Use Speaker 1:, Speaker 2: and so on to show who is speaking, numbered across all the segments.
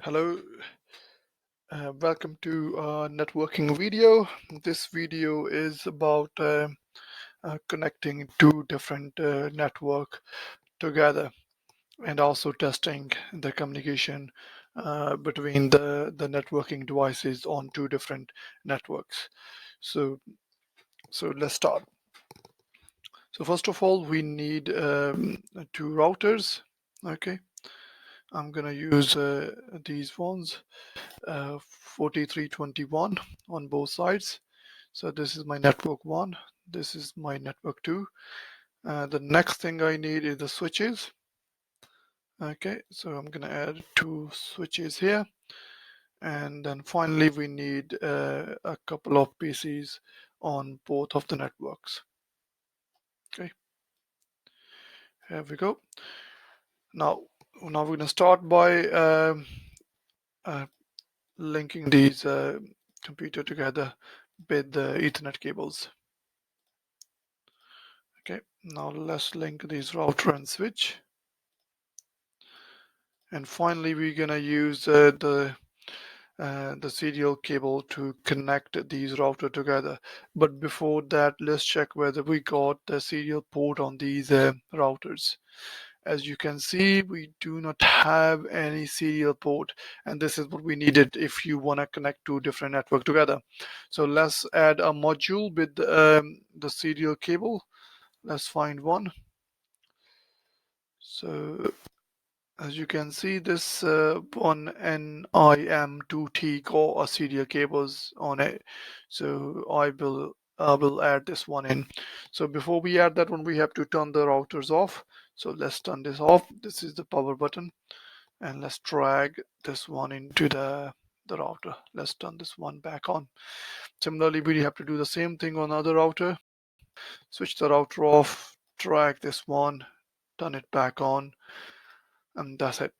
Speaker 1: Hello, welcome to a networking video. This video is about connecting two different network together and also testing the communication between the networking devices on two different networks. So let's start. So first of all, we need two routers. Okay, I'm gonna use these ones. 4321 on both sides. So this is my network 1, this is my network 2. The next thing I need is the switches. Okay, so I'm gonna add two switches here, and then finally we need a couple of PCs on both of the networks. Okay, here we go. Now we're gonna start by uh, linking these computer together with the Ethernet cables. Okay, now let's link these router and switch. And finally, we're gonna use the serial cable to connect these router together. But before that, let's check whether we got the serial port on these routers. As you can see, we do not have any serial port, and this is what we needed if you want to connect two different network together. So let's add a module with the serial cable. Let's find one. So as you can see, this one NIM2T got a serial cables on it. So I will add this one in. So before we add that one, we have to turn the routers off. So let's turn this off. This is the power button, and let's drag this one into the router. Let's turn this one back on. Similarly, we have to do the same thing on the other router. Switch the router off, drag this one, turn it back on, and that's it.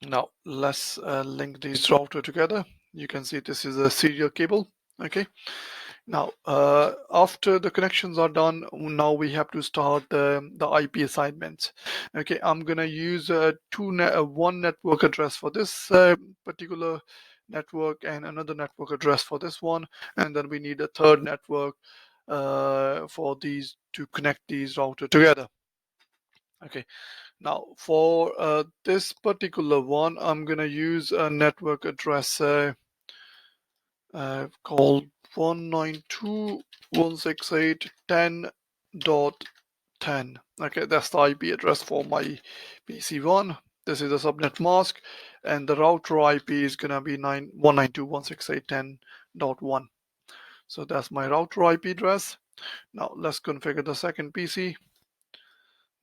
Speaker 1: Now let's link these router together. You can see this is a serial cable. Okay. Now after the connections are done, now we have to start the IP assignments. Okay, I'm gonna use one network address for this particular network and another network address for this one, and then we need a third network for these to connect these router together. Okay. Now for this particular one, I'm gonna use a network address called 192.168.10.10. Okay, that's the IP address for my PC1. This is the subnet mask, and the router IP is gonna be 192.168.10.1. So that's my router IP address. Now let's configure the second PC.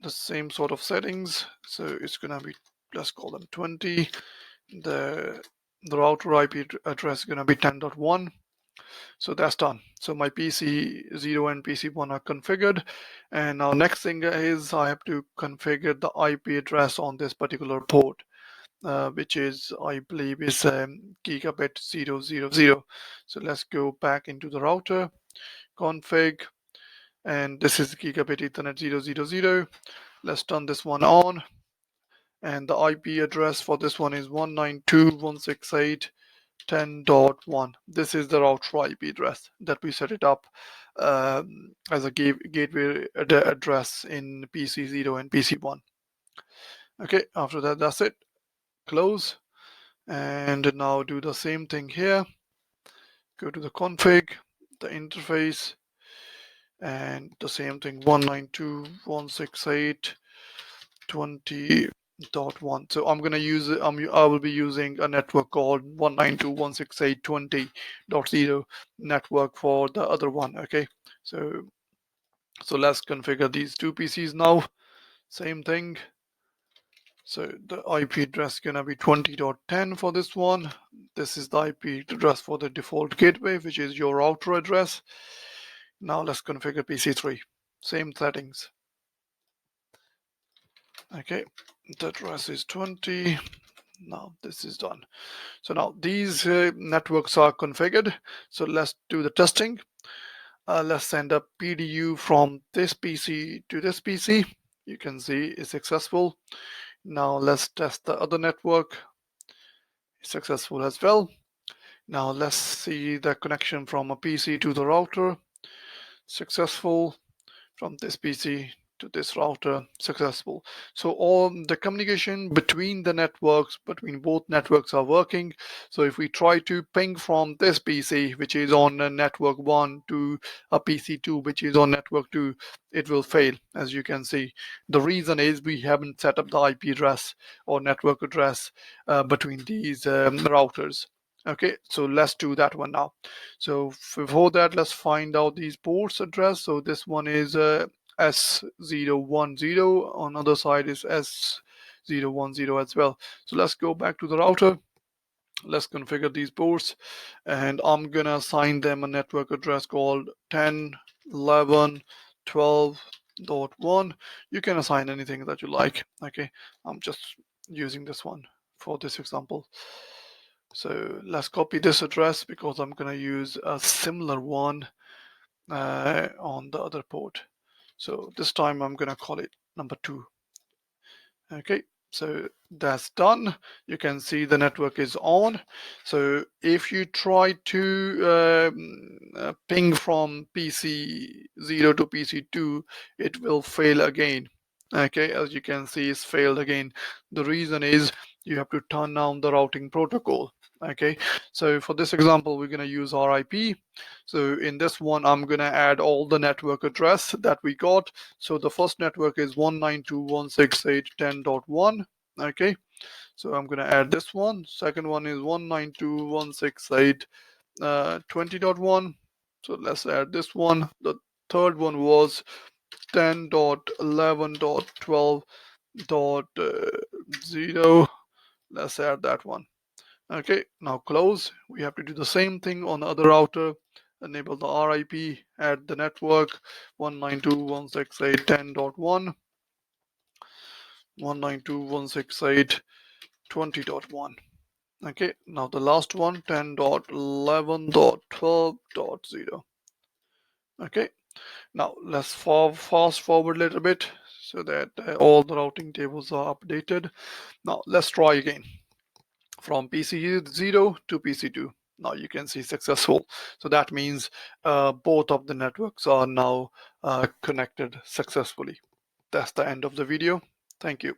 Speaker 1: The same sort of settings. So it's gonna be, let's call them 20. The router IP address is gonna be 10.1. So that's done. So my PC0 and PC1 are configured. And now next thing is I have to configure the IP address on this particular port, which is, I believe, is gigabit 000. So let's go back into the router, config, and this is gigabit Ethernet 000. Let's turn this one on, and the IP address for this one is 192.168.10.1. This is the router IP address that we set it up as a gateway address in PC0 and PC1. Okay, after that, that's it. Close, and now do the same thing here. Go to the config, the interface, and the same thing, 192.168.20.1. So I'm gonna use it. I will be using a network called 192.168.20.0 network for the other one. Okay, so let's configure these two PCs now. Same thing. So the IP address is gonna be 20.10 for this one. This is the IP address for the default gateway, which is your router address. Now let's configure PC3. Same settings. Okay, the address is 20. Now this is done. So now these networks are configured. So let's do the testing. Let's send a PDU from this PC to this PC. You can see it's successful. Now let's test the other network. successful as well. Now let's see the connection from a PC to the router. Successful. From this PC to this router, successful. So all the communication between the networks, between both networks are working. So if we try to ping from this PC, which is on network 1, to a PC2, which is on network 2, it will fail, as you can see. The reason is we haven't set up the IP address or network address between these routers. Okay, so let's do that one now. So before that, let's find out these ports address. So this one is S010, on other side is S010 as well. So let's go back to the router. Let's configure these ports, and I'm gonna assign them a network address called 10.11.12.1. You can assign anything that you like. Okay, I'm just using this one for this example. So let's copy this address because I'm going to use a similar one on the other port. So this time I'm going to call it number 2. Okay, so that's done. You can see the network is on. So if you try to ping from PC0 to PC2, it will fail again. Okay, as you can see, it's failed again. The reason is you have to turn down the routing protocol. Okay, so for this example, we're going to use RIP. So in this one, I'm going to add all the network address that we got. So the first network is 192.168.10.1. Okay, so I'm going to add this one. Second one is 192.168.20.1. So let's add this one. The third one was 10.11.12.0. Let's add that one. Okay, now close. We have to do the same thing on the other router. Enable the RIP, add the network 192.168.10.1, 192.168.20.1. Okay, now the last one, 10.11.12.0. Okay, now let's fast forward a little bit so that all the routing tables are updated. Now let's try again. From PC0 to PC2. Now you can see successful. So that means both of the networks are now connected successfully. That's the end of the video. Thank you.